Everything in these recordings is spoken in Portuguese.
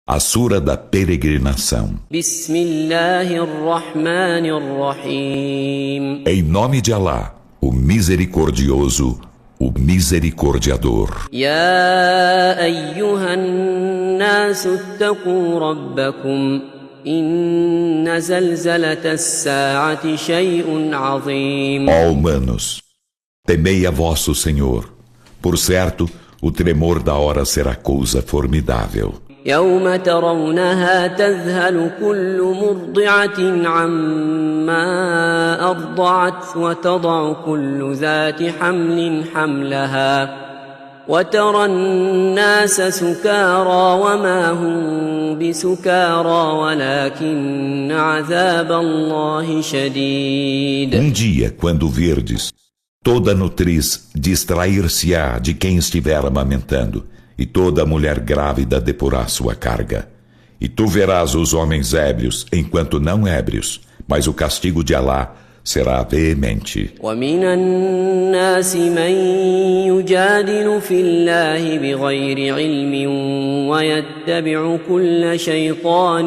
A Sura da Peregrinação. Bismillahirrahmanirrahim. Em nome de Alá, o Misericordioso, o Misericordiador. Ya ayyuhan nasu attaqu rabbakum. Inna zalzalata as-sa'ati shay'un 'azim. Ó humanos, temei a vosso Senhor. Por certo, o tremor da hora será coisa formidável. يوم ترونها تذهل كل مرضعة عما أرضعت وتضع كل ذات حمل حملها وترى الناس سكارى وما هم بسكارى ولكن عذاب الله شديد. Dia, quando virdes, toda nutriz distrair-se-á de quem estiver amamentando, e toda mulher grávida deporá sua carga. E tu verás os homens ébrios enquanto não ébrios, mas o castigo de Alá será veemente. وَمِنَ النَّاسِ مَن يُجَادِلُ فِي اللَّهِ بِغَيْرِ عِلْمٍ وَيَتَّبِعُ كُلَّ شَيْطَانٍ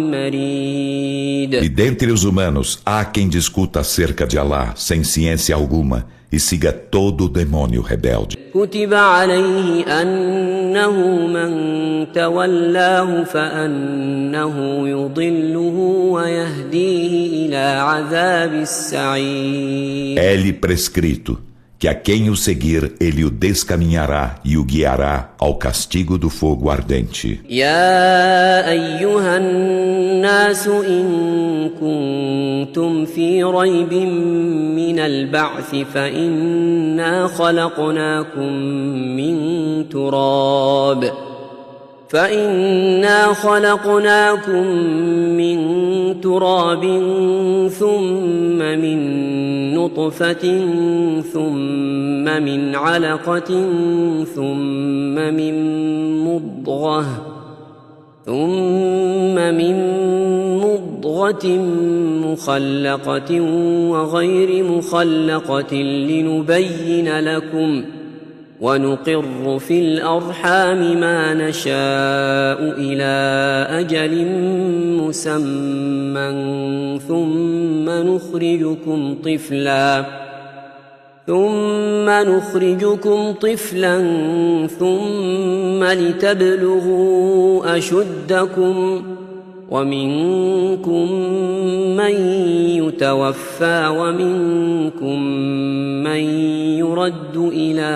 مَرِيدٍ. E dentre os humanos há quem discuta acerca de Alá sem ciência alguma e siga todo demônio rebelde. كتب عليه أنه من تولاه فأنه يضله ويهديه إلى عذاب السعير. É-lhe prescrito que a quem o seguir ele o descaminhará e o guiará ao castigo do fogo ardente. يا أيها الناس إن كنتم في ريب من البعث فإنا خلقناكم من تراب ثم من نطفة ثم من علقة ثم من مضغة مخلقة وغير مخلقة لنبين لكم ونقر في الأرحام ما نشاء إلى أجل مسمى ثم نخرجكم طفلا ثم لتبلغوا أشدكم ومنكم من يتوفى ومنكم من يرد إلى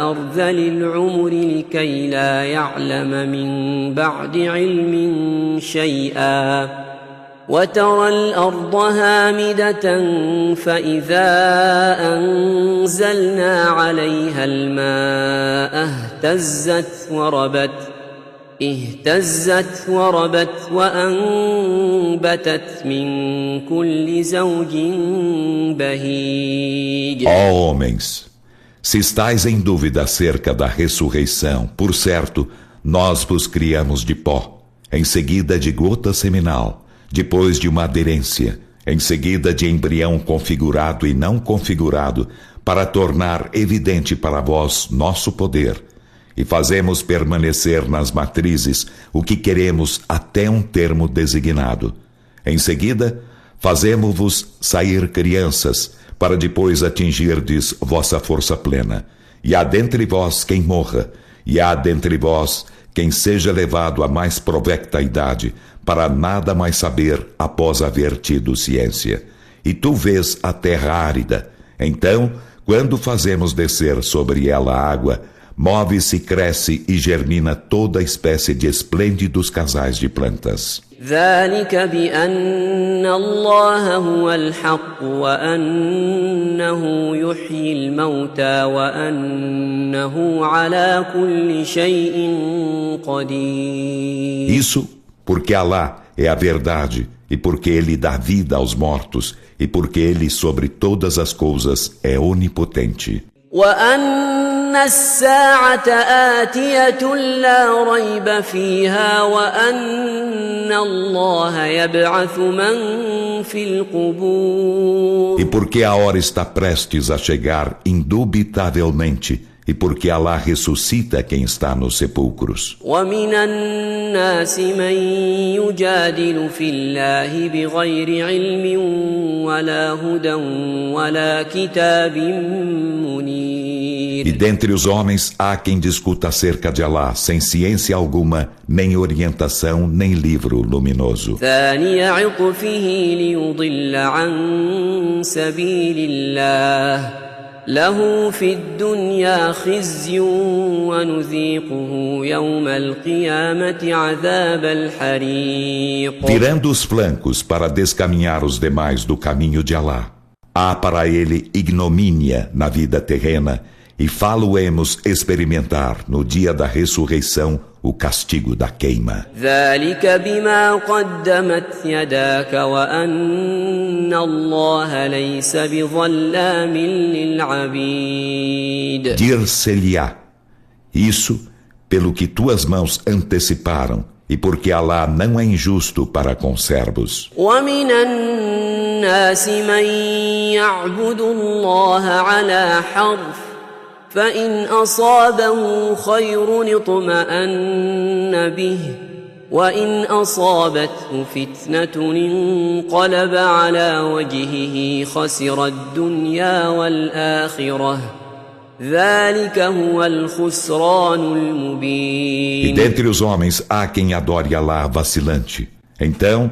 أرذل العمر لكي لا يعلم من بعد علم شيئا وترى الأرض هامدة فإذا أنزلنا عليها الماء اهتزت وربت وأنبتت من كل زوج بهيج. Ó homens, se estáis em dúvida acerca da ressurreição, por certo, nós vos criamos de pó, em seguida de gota seminal, depois de uma aderência, em seguida de embrião configurado e não configurado, para tornar evidente para vós nosso poder. E fazemos permanecer nas matrizes o que queremos até um termo designado. Em seguida, fazemos-vos sair crianças, para depois atingirdes vossa força plena. E há dentre vós quem morra, e há dentre vós quem seja levado à mais provecta idade, para nada mais saber após haver tido ciência. E tu vês a terra árida. Então, quando fazemos descer sobre ela água, move-se, cresce e germina toda espécie de esplêndidos casais de plantas. ذلك بأن الله هو الحق وأنه يحيي الموتى وأنه على كل شيء قدير. Isso porque Alá é a verdade e porque Ele dá vida aos mortos e porque Ele sobre todas as coisas é onipotente. وأن الساعة آتية لا ريب فيها وأن الله يبعث من في القبور. E porque a hora está prestes a chegar indubitavelmente e porque Alá ressuscita quem está nos sepulcros. ومن الناس من يجادل في الله بغير علم ولا هدى ولا كتاب منير. E dentre os homens há quem discuta acerca de Alá sem ciência alguma, nem orientação, nem livro luminoso. ثاني عطفه ليضل عن سبيل الله له في الدنيا خزي ونذيقه يوم القيامة عذاب الحريق. Virando os flancos para descaminhar os demais do caminho de Alá, há para ele ignomínia na vida terrena, e fá-lo-emos experimentar no dia da ressurreição o castigo da queima. ذلك بما قدمت يداك وأن الله ليس بظلام للعبيد. Dir-se-lhe-á, isso pelo que tuas mãos anteciparam, e porque Alá não é injusto para com servos. ومن الناس من يعبد الله على حرف فإن أصابه خير اطمأن به وإن أصابته فتنة انقلب على وجهه خسر الدنيا والآخرة ذلك هو الخسران المبين. E dentre os homens há quem adore Alá vacilante. Então,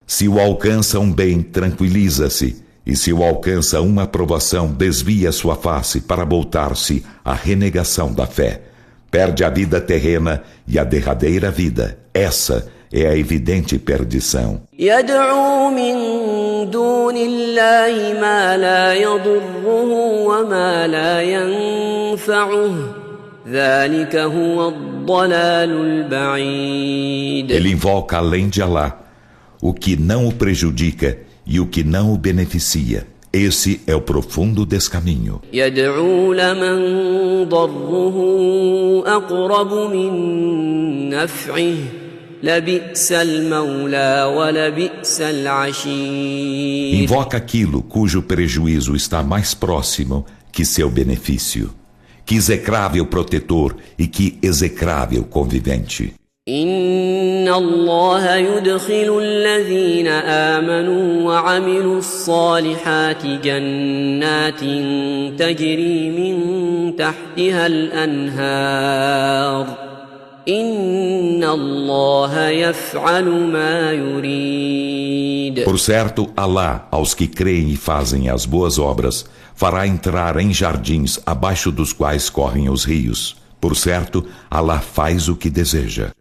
se o alcança um bem, tranquiliza-se. E se o alcança uma aprovação, desvia sua face para voltar-se à renegação da fé. Perde a vida terrena e a derradeira vida. Essa é a evidente perdição. يدعو من دون الله ما لا يضره وما لا ينفعه ذلك هو الضلال البعيد. Ele invoca além de Alá o que não o prejudica e o que não o beneficia. Esse é o profundo descaminho. يدعو لمن ضره أقرب من نفعه لبئس المولى ولبئس العشير. Invoca aquilo cujo prejuízo está mais próximo que seu benefício. Que execrável protetor e que execrável convivente. إن الله يدخل الذين آمنوا وعملوا الصالحات جنات تجري من تحتها الأنهار إن الله يفعل ما يريد. Por certo, Alá, aos que creem e fazem as boas obras, fará entrar em jardins abaixo dos quais correm os rios. Por certo, Alá faz o que deseja.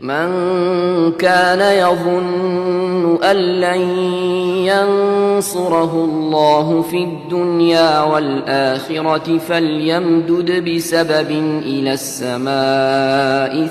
من كان يظن أن لن ينصره الله في الدنيا والآخرة فليمدد بسبب إلى السماء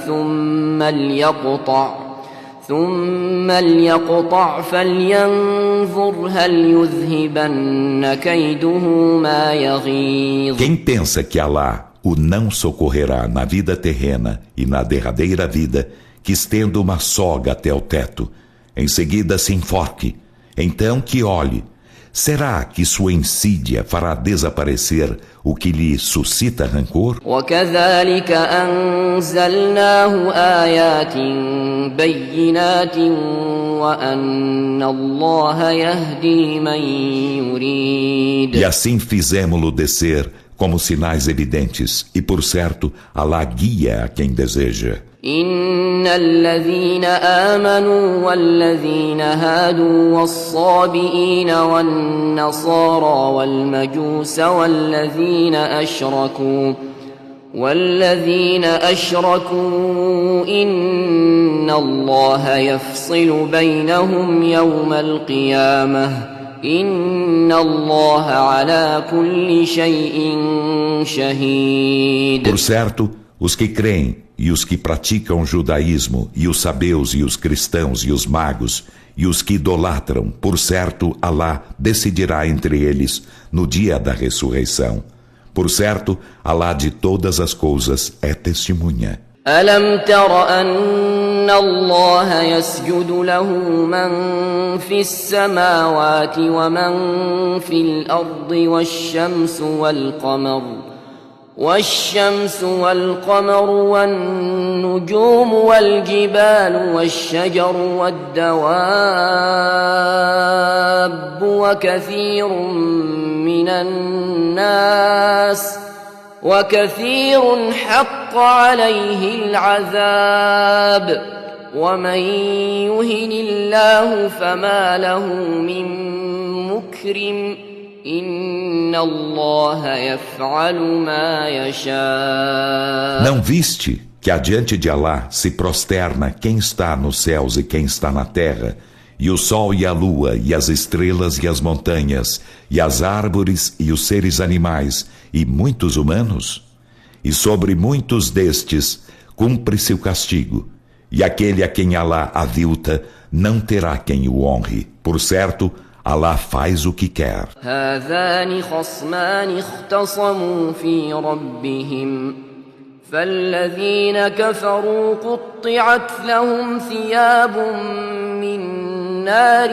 ثم ليقطع فلينظر هل يذهبن كيده ما يغيظ. Quem pensa que Alá o não socorrerá na vida terrena e na derradeira vida, que estenda uma soga até o teto, em seguida se enforque, então que olhe, será que sua insídia fará desaparecer o que lhe suscita rancor? وكذلك أنزلناه آيات بينات وأن الله يهدي من يريد. E assim fizemo-lo descer como sinais evidentes, e por certo, Alá guia a quem deseja. إن الذين آمنوا والذين هادوا والصابئين والنصارى والمجوس والذين أشركوا إن الله يفصل بينهم يوم القيامة إن الله على كل شيء شهيد. Por certo, os que creem e os que praticam o judaísmo, e os sabeus e os cristãos e os magos, e os que idolatram, por certo, Alá decidirá entre eles no dia da ressurreição. Por certo, Alá de todas as coisas é testemunha. ألم تر أن الله يسجد له من في السماوات ومن في الأرض والشمس والقمر والشمس والقمر والنجوم والجبال والشجر والدواب وكثير حق عليه العذاب ومن يهن الله فما له من مكرم إن الله يفعل ما يشاء. Não viste que adiante de Alá se prosterna quem está nos céus e quem está na terra, e o sol e a lua, e as estrelas e as montanhas, e as árvores e os seres animais, e muitos humanos? E sobre muitos destes cumpre-se o castigo, e aquele a quem Alá avilta não terá quem o honre. Por certo, Alá faz o que quer. هذان خصمان اختصموا في ربهم فالذين كفروا قطعت لهم ثياب من نار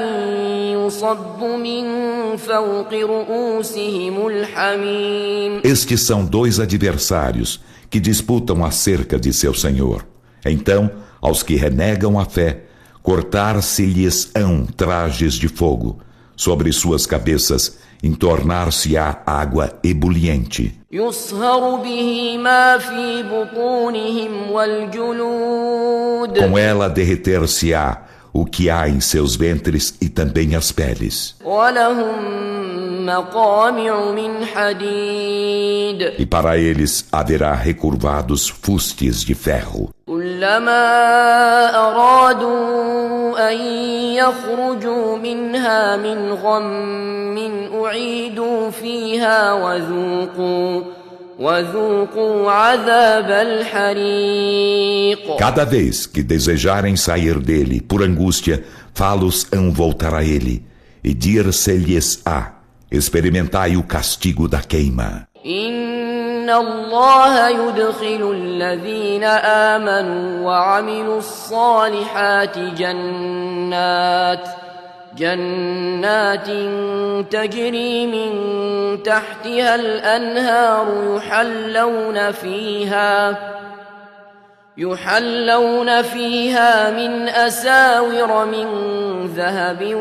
يصب من فوق رؤوسهم الحميم. Estes são dois adversários que disputam acerca de seu Senhor. Então, aos que renegam a fé, cortar-se-lhes-ão trajes de fogo. Sobre suas cabeças entornar-se-á água ebuliente. يصهر به ما في بطونهم والجلود. Com ela derreter-se-á o que há em seus ventres e também as peles. ولهم مقامع من حديد. E para eles haverá recurvados fustes de ferro. كلما أرادوا أن يخرجوا منها من غم أعيدوا فيها وذوقوا عذاب الحريق. Cada vez que desejarem sair dele por angústia, falos-ão voltar a ele, e dir-se-lhes-á: experimentai o castigo da queima. إن الله يدخل الذين آمنوا وعملوا الصالحات جنات تجري من تحتها الأنهار يحلون فيها من أساور من ذهب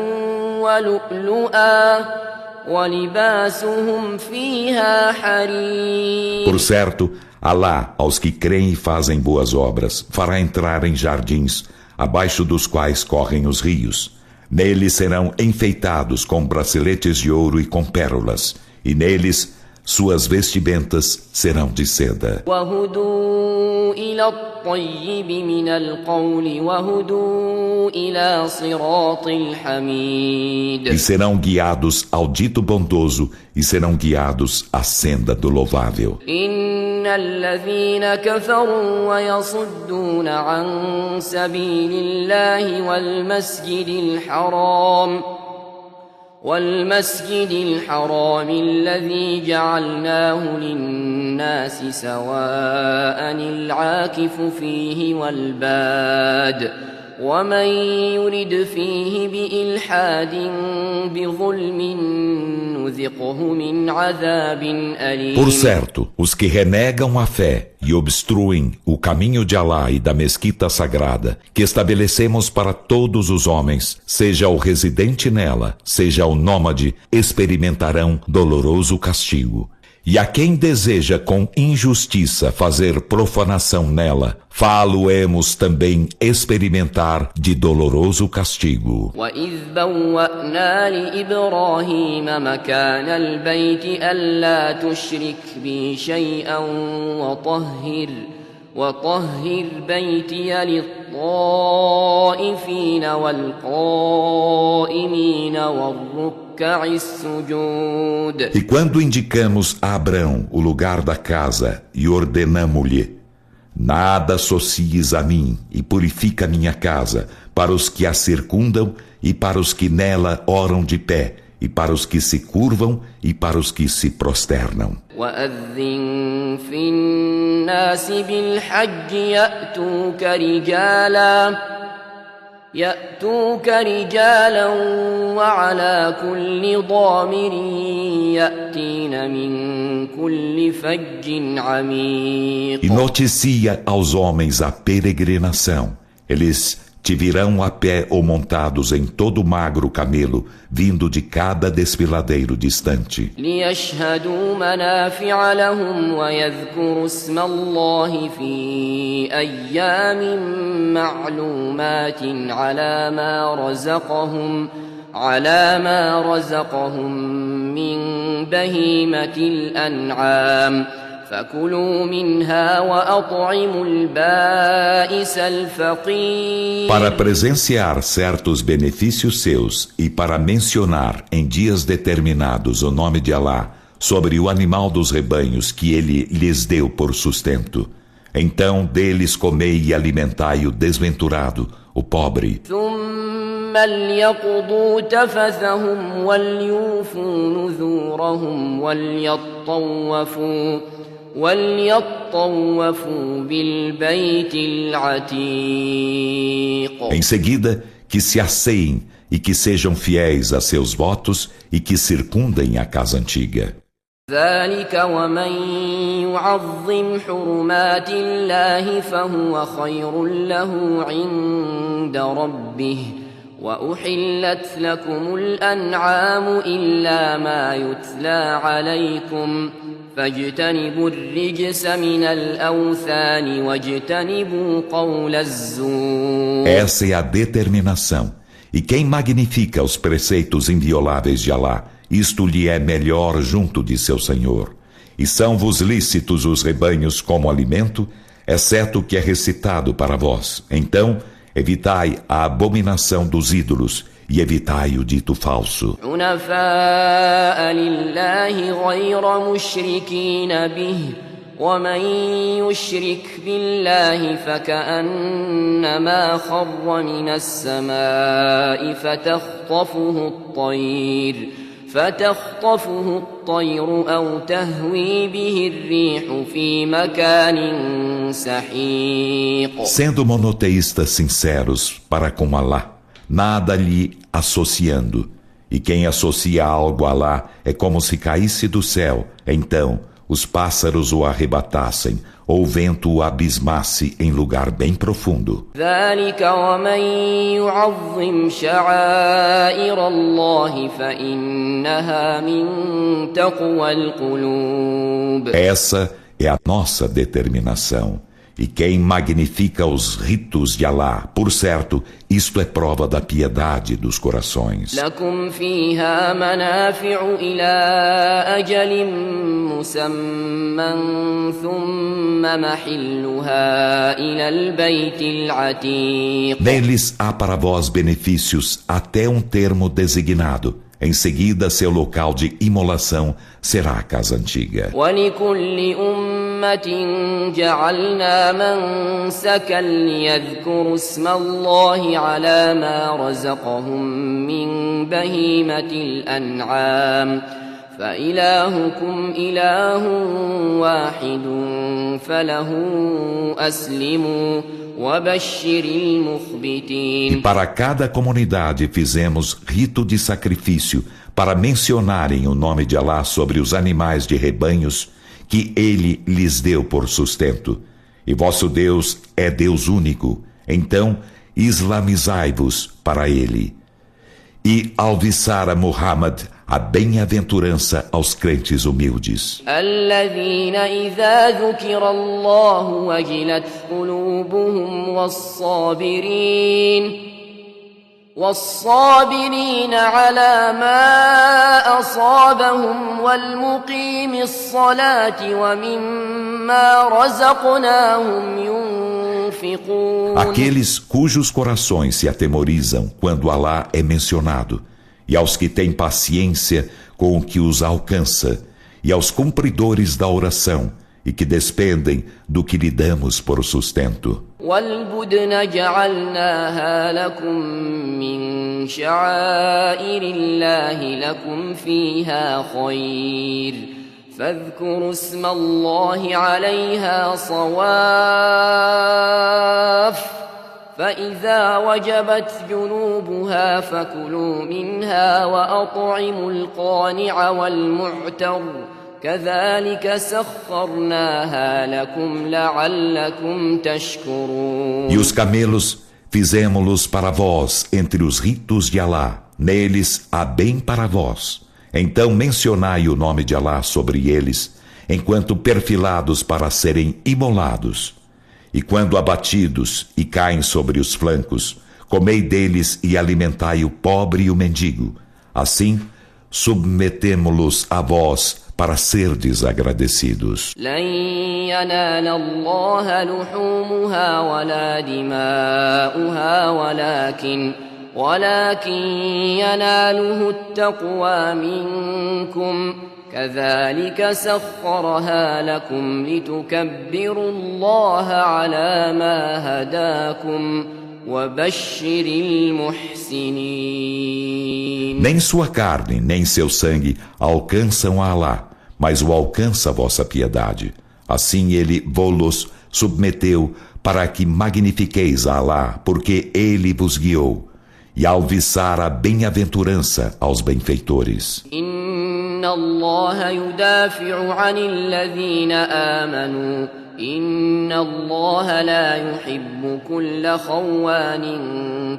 ولؤلؤا وَلِبَاسُهُمْ فِيهَا حَرِيرٌ. Por certo, Alá, aos que creem e fazem boas obras, fará entrar em jardins, abaixo dos quais correm os rios. Neles serão enfeitados com braceletes de ouro e com pérolas, e neles suas vestimentas serão de seda. وَهُدُوا إِلَى الطَّيِّبِ مِنَ الْقَوْلِ وَهُدُوا إِلَى صِرَاطِ الْحَمِيدِ. E serão guiados ao dito bondoso, e serão guiados à senda do louvável. إِنَّ الَّذِينَ كَفَرُوا وَيَصُدُّونَ عَن سَبِيلِ اللَّهِ والمسجد الحرام الذي جعلناه للناس سواء العاكف فيه والباد ومن يرد فيه بإلحاد بظلم نذقه من عذاب أليم. Por certo, os que renegam a fé e obstruem o caminho de Alá e da mesquita sagrada, que estabelecemos para todos os homens, seja o residente nela, seja o nômade, experimentarão doloroso castigo. E a quem deseja com injustiça fazer profanação nela, fá-lo-emos também experimentar de doloroso castigo. وَإِذْ بَوَّأْنَا لِإِبْرَاهِيمَ مَكَانَ الْبَيْتِ أَلَّا تُشْرِكْ بِي شَيْئًا وَطَهِّرْ بَيْتِيَ لِلطَّائِفِينَ وَالْقَائِمِينَ وَالرُّكَّعِ السُّجُودِ. E quando indicamos a Abrão o lugar da casa e ordenamo-lhe: nada associes a mim e purifica minha casa, para os que a circundam e para os que nela oram de pé, e para os que se curvam e para os que se prosternam. وَأَذِّن فِي النَّاسِ بِالْحَجِّ يَأْتُوكَ رِجَالًا يأتوك رجالا وعلى كل ضامر يأتين من كل فج عميق. E noticia aos homens a peregrinação. Eles te virão a pé ou montados em todo magro camelo, vindo de cada desfiladeiro distante. ليشهدوا منافع لهم ويذكروا اسم الله في أيام معلومات على ما رزقهم من بهيمة الأنعام فكلوا منها وأطعموا البائس الفقير. Para presenciar certos benefícios seus e para mencionar em dias determinados o nome de Alá sobre o animal dos rebanhos que ele lhes deu por sustento. Então deles comei e alimentai o desventurado, o pobre. ثم ليقضوا تفثهم وليوفوا نذورهم وليطوفوا بالبيت العتيق. Em seguida, que se asseiem e que sejam fiéis a seus votos e que circundem a casa antiga. ذلك ومن يعظم حرمات الله فهو خير له عند ربه وأحلت لكم الأنعام إلا ما يتلى عليكم فاجتنبوا الرجس من الأوثان واجتنبوا قول الزور. Essa é a determinação. E quem magnifica os preceitos invioláveis de Alá, isto lhe é melhor junto de seu Senhor. E são-vos lícitos os rebanhos como alimento, exceto o que é recitado para vós. Então, evitai a abominação dos ídolos e evitai o dito falso. حنفاء لله غير مشركين به ومن يشرك بالله فكأنما خر من السماء فتخطفه الطير أو تهوي به الريح في مكان سحيق. Sendo monoteístas sinceros para com Alá, nada lhe associando, e quem associa algo a Alá é como se caísse do céu, então os pássaros o arrebatassem, ou o vento o abismasse em lugar bem profundo. ذلك ومن يعظم شعائر الله فإنها من تقوى القلوب. Essa é a nossa determinação. E quem magnifica os ritos de Alá, por certo, isto é prova da piedade dos corações. لكم فيها منافع إلى أجل مسمى ثم محلها إلى البيت العتيق. Neles há para vós benefícios até um termo designado. Em seguida, seu local de imolação será a casa antiga. ولكل أمة جعلنا منسكا ليذكروا اسم الله على ما رزقهم من بهيمة الأنعام فإلهكم إله واحد فله أسلموا وبشر المخبتين. E para cada comunidade fizemos rito de sacrifício para mencionarem o nome de Alá sobre os animais de rebanhos que ele lhes deu por sustento. E vosso Deus é Deus único, então islamizai-vos para ele. E alviçar a Muhammad a bem-aventurança aos crentes humildes. الذين إذا ذكر الله وجلت قلوبهم والصابرين على ما أصابهم والمقيم الصلاة ومما رزقناهم ينفقون. Aqueles cujos corações se atemorizam quando Alá é mencionado, e aos que têm paciência com o que os alcança, e aos cumpridores da oração, e que despendem do que lhe damos por sustento. والبدن جعلناها لكم من شعائر الله لكم فيها خير فاذكروا اسم الله عليها صواف فإذا وجبت جنوبها فكلوا منها وأطعموا القانع والمعتر كذلك سخرناها لكم لعلكم تشكرون. E os camelos fizemo-los para vós entre os ritos de Alá. Neles há bem para vós. Então mencionai o nome de Alá sobre eles, enquanto perfilados para serem imolados. E quando abatidos e caem sobre os flancos, comei deles e alimentai o pobre e o mendigo. Assim, submetemo-los a vós para serdes agradecidos. لن ينال الله لحومها ولا دماؤها ولكن يناله التقوى منكم كذلك سخرها لكم لتكبروا الله على ما هداكم وبشر المحسنين. Nem sua carne, nem seu sangue alcançam a Alá, mas o alcança a vossa piedade. Assim ele vô-los submeteu para que magnifiqueis a Alá, porque ele vos guiou, e alviçar a bem-aventurança aos benfeitores. إن الله يدافع عن الذين آمنوا إن الله لا يحب كل خوان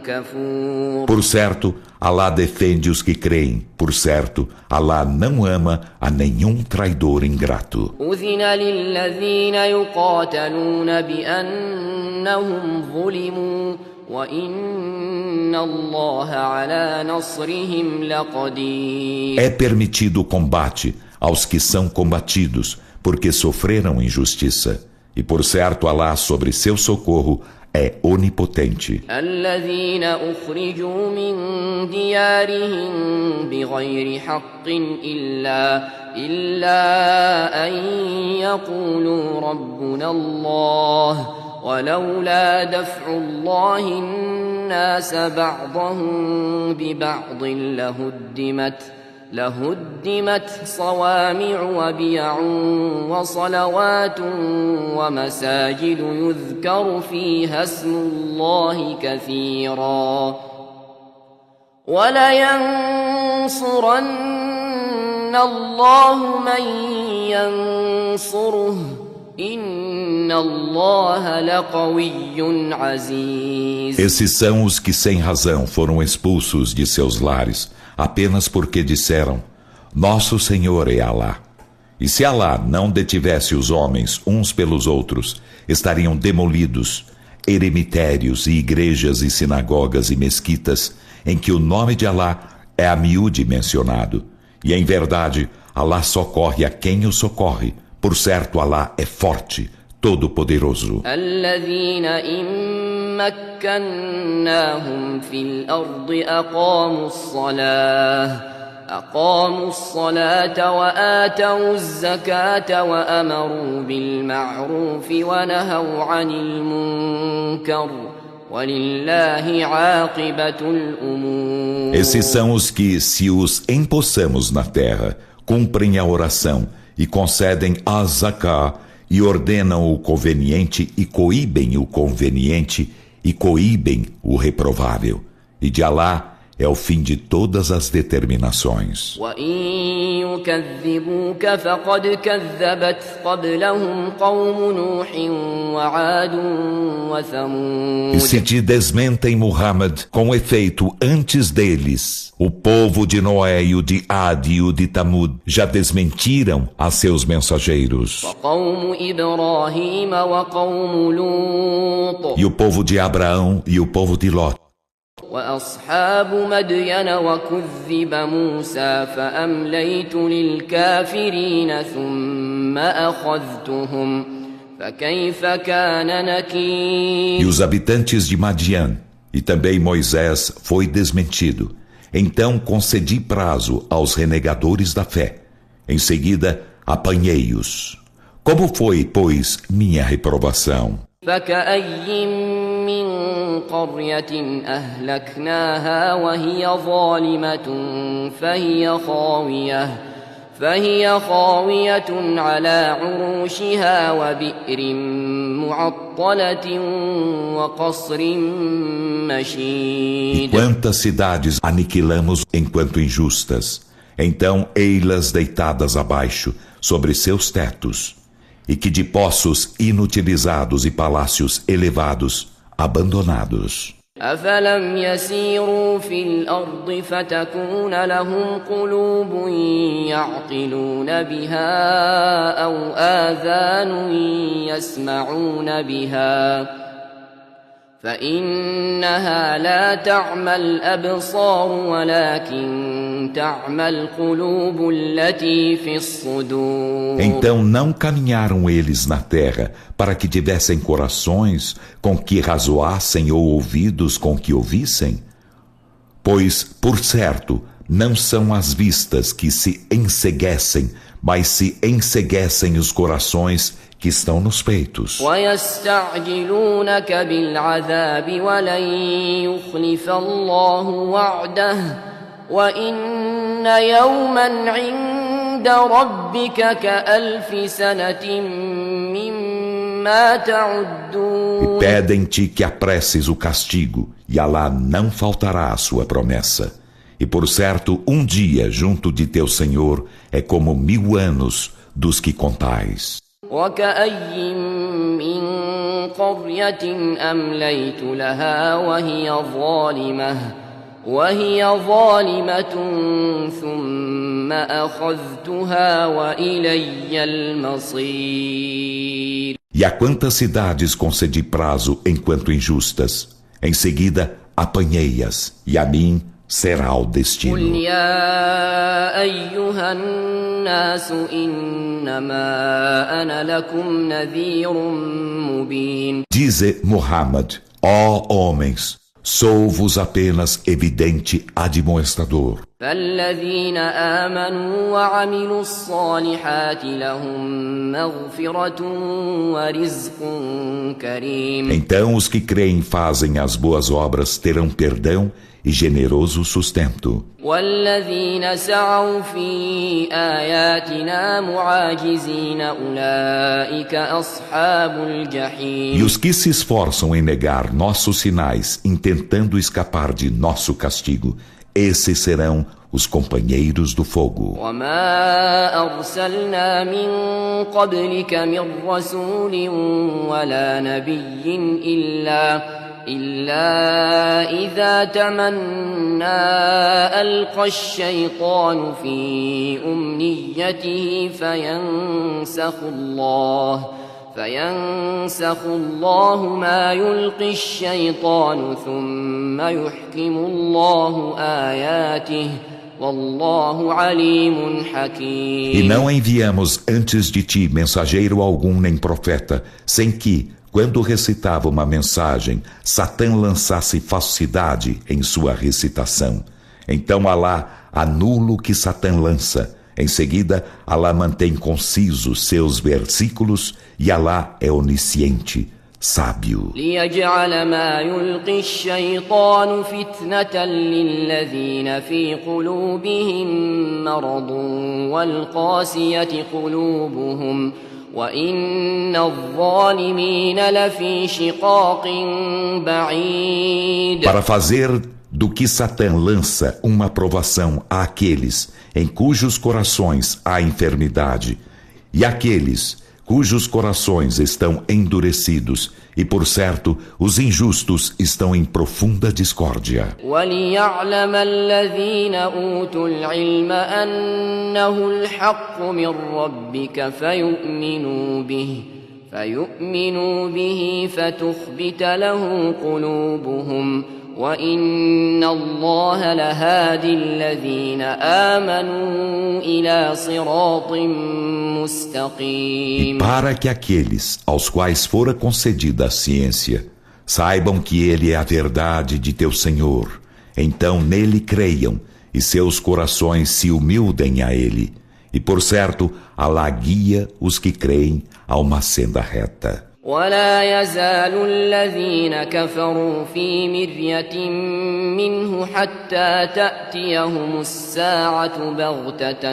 كفور. Por certo, Alá defende os que creem. Por certo, Alá não ama a nenhum traidor ingrato. أذن للذين يقاتلون بأنهم ظلموا وإن الله على نصرهم لقدير. É permitido o combate aos que são combatidos, porque sofreram injustiça. E por certo, Alá sobre seu socorro é onipotente. الذين أخرجوا من ديارهم بغير حق إلا أن يقولوا ربنا الله ولولا دفع الله الناس بعضهم ببعض لهدمت صوامع وبيع وصلوات ومساجد يذكر فيها اسم الله كثيرا ولينصرن الله من ينصره إن الله لقوي عزيز. Esses são os que sem razão foram expulsos de seus lares, apenas porque disseram: Nosso Senhor é Alá. E se Alá não detivesse os homens uns pelos outros, estariam demolidos eremitérios e igrejas e sinagogas e mesquitas em que o nome de Alá é a miúde mencionado. E em verdade, Alá socorre a quem o socorre. Por certo, Alá é forte, todo-poderoso. الذين إن مكناهم في الأرض أقاموا الصلاة وآتوا الزكاة وأمروا بالمعروف ونهوا عن المنكر ولله عاقبة الأمور. Esses são os que, se os empossamos na terra, cumprem a oração e concedem a zaká e ordenam o conveniente e coíbem o conveniente e coíbem o reprovável. E de Alá é o fim de todas as determinações. وَإِن يُكَذِّبُوكَ فَقَدْ كَذَّبَتْ قَبْلَهُمْ قَوْمُ نُوحٍ وَعَادٌ وَثَمُودَ. E se te desmentem, Muhammad, com efeito, antes deles, o povo de Noé e o de Ad e o de Tamud já desmentiram a seus mensageiros. وَقَوْمُ إِبْرَاهِيمَ وَقَوْمُ لُوطٍ. E o povo de Abraão e o povo de Ló. وأصحاب مدين وكذب موسى فأمليت للكافرين ثم أخذتهم فكيف كان نكير. E os habitantes de Madian, e também Moisés foi desmentido. Então concedi prazo aos renegadores da fé. Em seguida, apanhei-os. Como foi, pois, minha reprovação? فكأي من قرية أهلكناها وهي ظالمة فهي خاوية على عروشها وبئر معطلة وقصر E مشيد. quantas cidades aniquilamos enquanto injustas? Então ei-las deitadas abaixo, sobre seus tetos, e que de poços inutilizados e palácios elevados, abandonados. أفلم يسيروا في الأرض فتكون لهم قلوب يعقلون بها أو آذان يسمعون بها فإنها لا تعمى الأبصار ولكن تعمى القلوب التي في الصدور. Então não caminharam eles na terra para que tivessem corações com que razoassem ou ouvidos com que ouvissem? Pois, por certo, não são as vistas que se enceguecem, mas se enceguecem os corações que estão nos peitos. ويستعجلونك بالعذاب ولن يخلف الله وعده وإن يوما عند ربك كألف سنة مما E تعدون. pedem-te que apresses o castigo, e Alá não faltará a sua promessa. E por certo, um dia junto de teu Senhor é como 1000 anos dos que contais. وكأي من قرية أمليت لها وهي ظالمة ثم أخذتها وإلي المصير. E a quantas cidades concedi prazo enquanto injustas? Em seguida, apanhei-as, e a mim será o قل destino. يا أيها الناس إنما أنا لكم نذير مبين. Dize Muhammad, ó homens, sou-vos apenas evidente admoestador. فالذين آمنوا وعملوا الصالحات لهم مغفرة ورزق كريم. Então os que creem e fazem as boas obras terão perdão e generoso sustento. والذين سعوا في آياتنا معاجزين أولئك أصحاب E الجحيم. os que se esforçam em negar nossos sinais, intentando escapar de nosso castigo, esses serão os companheiros do fogo. وما أرسلنا من قبلك من رسول ولا نبي إلا إذا تمنى ألقى الشيطان في أمنيته فينسخ الله ما يلقي الشيطان ثم يحكم الله آياته والله عليم حكيم. E não enviamos antes de ti mensageiro algum nem profeta, sem que, quando recitava uma mensagem, Satã lançasse falsidade em sua recitação. Então Alá anula o que Satã lança. Em seguida, Alá mantém concisos seus versículos e Alá é onisciente, sábio. ليجعل ما يلقي الشيطان فتنة للذين في قلوبهم مرض والقاسية قلوبهم وإن الظالمين لفي شقاق بعيد. Para fazer do que Satã lança uma provação àqueles em cujos corações há enfermidade, e aqueles cujos corações estão endurecidos, e por certo, os injustos estão em profunda discórdia. وليعلم الذين أوتوا العلم أنه الحق من ربك فيؤمنوا به فتخبت له قلوبهم وإن الله لهادي الذين آمنوا إلى صراط مستقيم. E para que aqueles aos quais fora concedida a ciência saibam que ele é a verdade de teu Senhor, então nele creiam e seus corações se humildem a ele. E por certo, Alá guia os que creem a uma senda reta. ولا يزال الذين كفروا في مرية منه حتى تأتيهم الساعة بغتة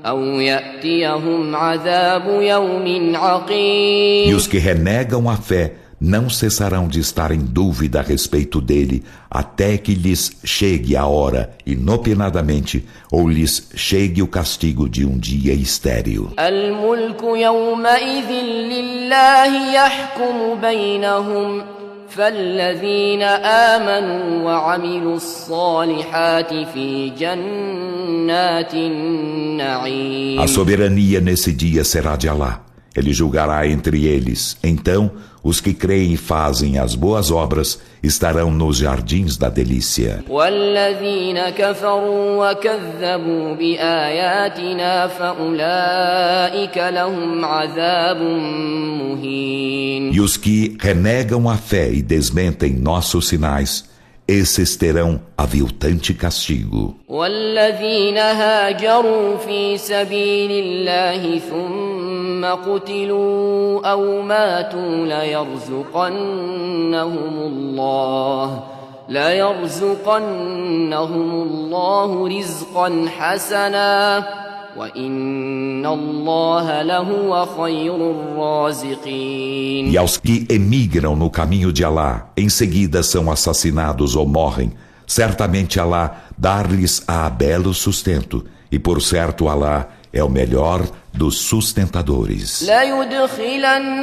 أو يأتيهم عذاب يوم عقيم. E os que renegam a fé não cessarão de estar em dúvida a respeito dele até que lhes chegue a hora, inopinadamente, ou lhes chegue o castigo de um dia estéril. الملك يومئذ لله يحكم بينهم فالذين آمنوا وعملوا الصالحات في جنات النعيم. A soberania nesse dia será de Alá. Ele julgará entre eles. Então, os que creem e fazem as boas obras estarão nos jardins da delícia. والذين كفروا وكذبوا بآياتنا فأولئك لهم عذاب مهين. E os que renegam a fé e desmentem nossos sinais, esses terão aviltante castigo. والذين هاجروا في سبيل الله ثم قتلوا أو ماتوا ليرزقنهم الله رزقا حسنا وإن الله لهو خير الرازقين. E aos que emigram no caminho de Alá, em seguida são assassinados ou morrem, certamente Alá dar-lhes-á belo sustento, e por certo Alá é o melhor dos sustentadores.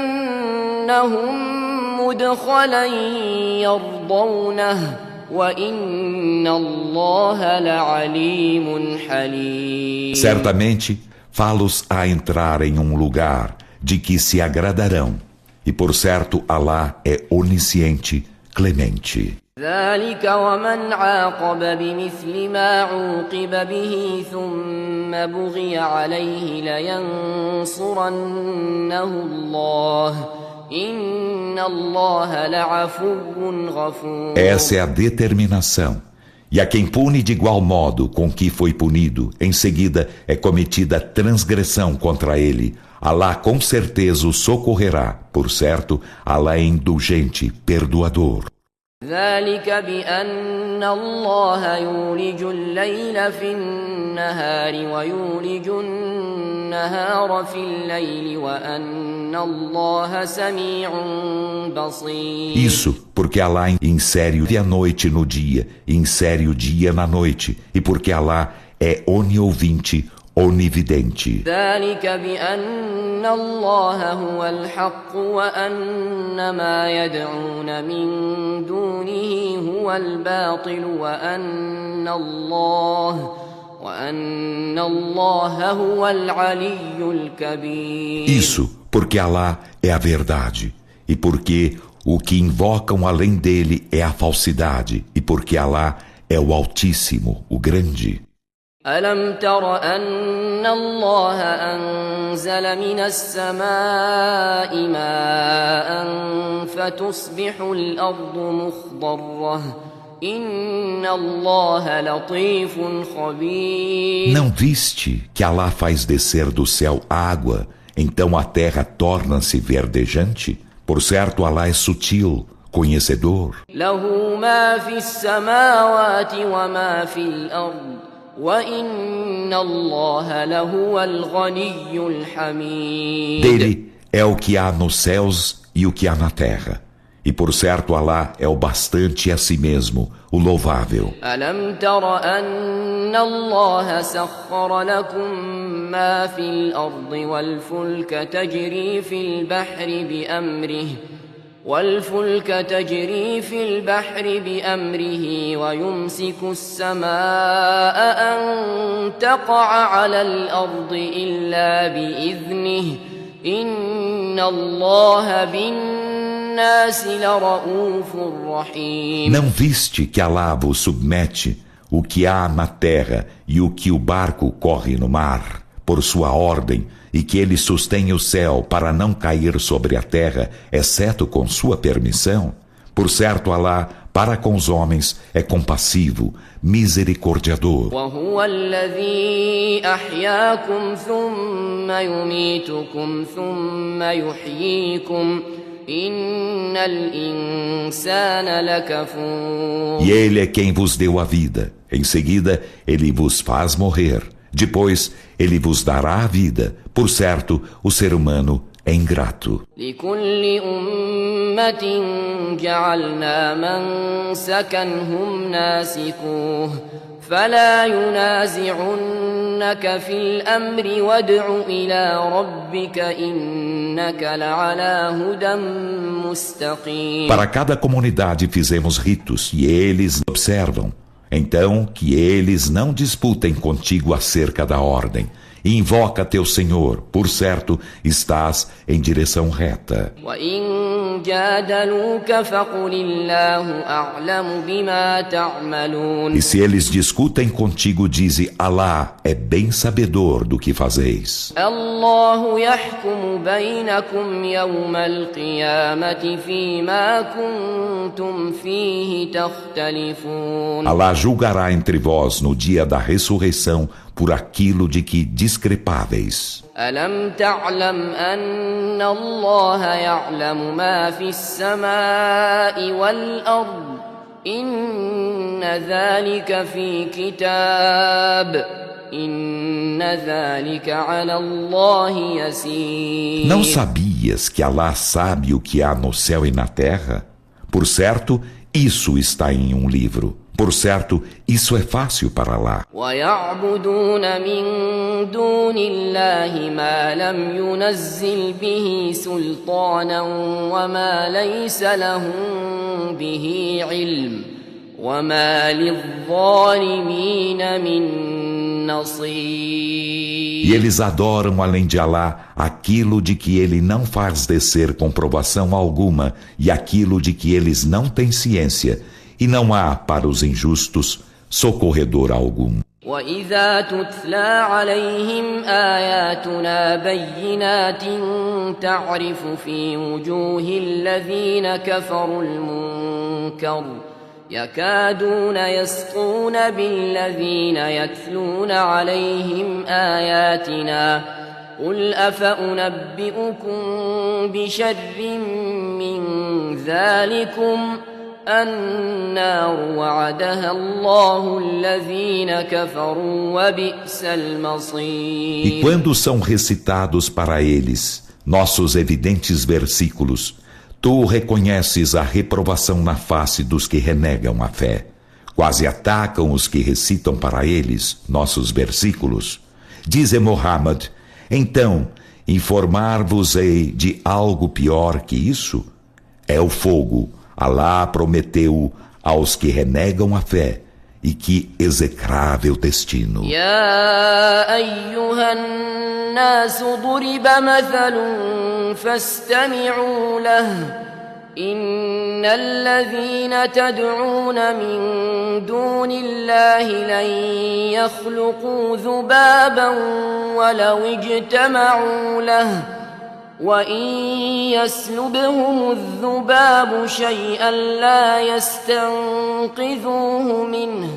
ليدخلنهم مدخلا يرضونه وإن الله لعليم حليم. Certamente, fá-los a entrar em um lugar de que se agradarão, e por certo Alá é onisciente, clemente. ذلك ومن عاقب بمثل ما عوقب به ثم بغي عليه لينصرنه الله إن الله لعفو غفور. Essa é a determinação. E a quem pune de igual modo com que foi punido, em seguida é cometida transgressão contra ele, Alá com certeza o socorrerá. Por certo, Alá é indulgente, perdoador. ذلك بأن الله يولج الليل في النهار ويولج النهار في الليل وأن الله سميع بصير. Isso porque Alá insere a noite no dia, insere o dia na noite, e porque Alá é oniovinte, onividente. ذلك بأن الله هو الحق وأن ما يدعون من دونه هو الباطل وأن الله هو العلي الكبير. Isso porque Alá é a verdade, e porque o que invocam além dele é a falsidade, e porque Alá é o Altíssimo, o Grande. ألم تر أن الله أنزل من السماء ماء فتصبح الأرض مخضرة إن الله لطيف خبير. Não viste que Alá faz descer do céu água, então a terra torna-se verdejante? Por certo, Alá é sutil, conhecedor. له ما في السماوات وما في الأرض وإن الله لهو الغني الحميد. Dele é o que há nos céus e o que há na terra. E por certo Alá é o bastante a si mesmo, o louvável. ألم تر أن الله سخر لكم ما في الأرض والفلك تجري في البحر بأمره ويمسك السماء أن تقع على الأرض إلا بإذنه إن الله بالناس لرؤوف رحيم. Não viste que Alá vos submete o que há na terra e o que o barco corre no mar, por sua ordem, e que ele sustém o céu para não cair sobre a terra, exceto com sua permissão? Por certo, Alá, para com os homens, é compassivo, misericordiador. وهو الذي أحياكم ثم يميتكم ثم يحييكم إن الإنسان لكفور. E ele é quem vos deu a vida. Em seguida, ele vos faz morrer. Depois, ele vos dará a vida. Por certo, o ser humano é ingrato. لكل أمة جعلنا منسكا هم ناسكوه فلا ينازعنك في الأمر وادع إلى ربك إنك لعلى هدى مستقيم. Para cada comunidade fizemos ritos e eles observam. Então, que eles não disputem contigo acerca da ordem. E invoca teu Senhor, por certo, estás em direção reta. وإن جادلوك فقل الله أعلم بما تعملون. E se eles discutem contigo, dize: Alá é bem sabedor do que fazeis. الله يحكم بينكم يوم القيامة فيما كنتم فيه تختلفون. Alá julgará entre vós no dia da ressurreição por aquilo de que discrepáveis. ألم تعلم أن الله يعلم ما في السماء والأرض إن ذلك في كتاب إن ذلك على الله يسير. Não sabias que Alá sabe o que há no céu e na terra? Por certo, isso está em um livro. Por certo, isso é fácil para Alá. ويعبدون من دون الله ما لم ينزل به سلطانا وما ليس لهم به علم وما للظالمين من نصير. E eles adoram além de Alá aquilo de que ele não faz descer comprovação alguma e aquilo de que eles não têm ciência. E não há para os injustos socorredor algum. وإذا تتلى عليهم آياتنا بينات تعرف في وجوه الذين كفروا المنكر يكادون يسطون بالذين يتلون عليهم آياتنا قل أفأنبئكم بشر من ذلكم النار وعدها الله الذين كفروا وبئس المصير. E quando são recitados para eles nossos evidentes versículos, tu reconheces a reprovação na face dos que renegam a fé. Quase atacam os que recitam para eles nossos versículos. Diz Muhammad: então, informar-vos-ei de algo pior que isso? É o fogo. Alá prometeu aos que renegam a fé, e que execrável destino. يا أيها الناس ضرب مثل فاستمعوا له إن الذين تدعون من دون الله لن يخلقوا ذبابا ولو اجتمعوا له وإن يسلبهم الذباب شيئا لا يستنقذوه منه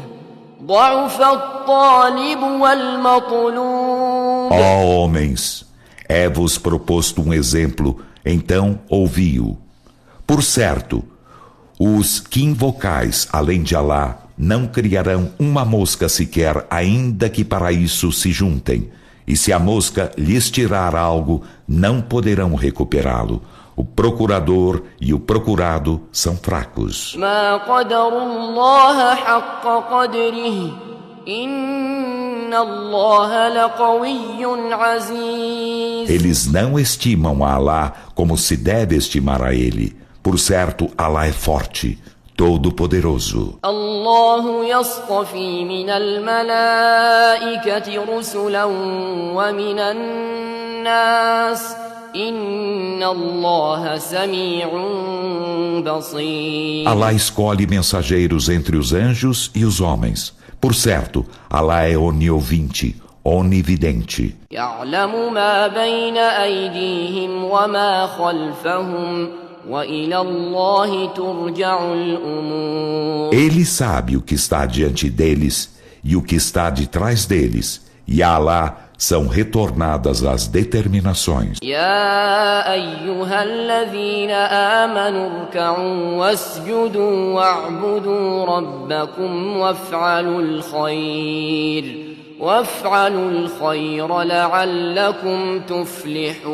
ضعف الطالب والمطلوب. Ó homens, é-vos proposto um exemplo, então ouvi-o. Por certo, os que invocais além de Alá não criarão uma mosca sequer, ainda que para isso se juntem. E se a mosca lhes tirar algo, não poderão recuperá-lo. O procurador e o procurado são fracos. ما قدروا الله حق قدره إن الله لقوي عزيز. Eles não estimam a Alá como se deve estimar a ele. Por certo, Alá é forte, todo-poderoso. الله يصطفي من الملائكة رسلا ومن الناس إن الله سميع بصير. Alá escolhe mensageiros entre os anjos e os homens. Por certo, Alá é oniovinte, onividente. يعلم ما بين أيديهم وما خلفهم وإلى الله ترجع الأمور. Ele sabe o que está diante deles e o que está de trás deles, e a Alá são retornadas as determinações. يا أيها الذين آمنوا اركعوا واسجدوا واعبدوا ربكم وافعلوا الخير وافعلوا الخير لعلكم تفلحون.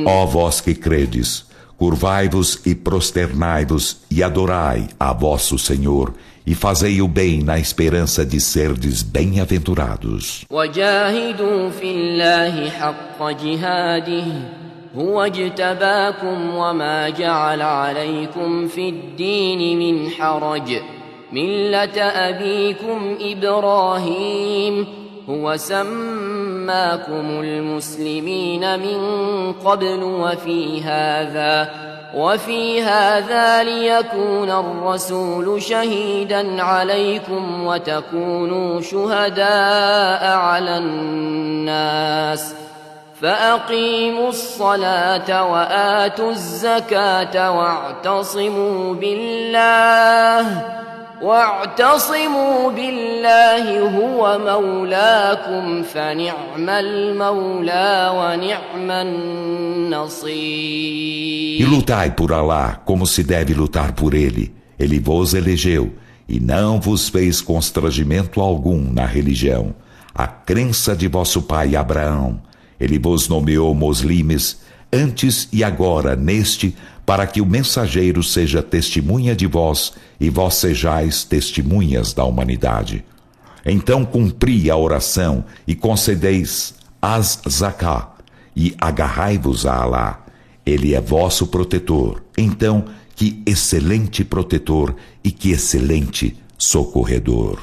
Ó vós que credes, curvai-vos e prosternai-vos e adorai a vosso Senhor e fazei o bem na esperança de serdes bem-aventurados. وجاهدوا في الله حق جهاده هو اجتباكم وما جعل عليكم في الدين من حرج ملة أبيكم إبراهيم هو سماكم المسلمين من قبل وفي هذا ليكون الرسول شهيدا عليكم وتكونوا شهداء على الناس فأقيموا الصلاة وآتوا الزكاة واعتصموا بالله هو مولاكم فنعم المولى ونعم النصير. E lutai por Alá como se deve lutar por Ele. Ele vos elegeu e não vos fez constrangimento algum na religião. A crença de vosso pai Abraão. Ele vos nomeou moslimes antes e agora neste, para que o mensageiro seja testemunha de vós e vós sejais testemunhas da humanidade. Então cumpri a oração e concedeis as zaká e agarrai-vos a Alá. Ele é vosso protetor. Então, que excelente protetor e que excelente socorredor.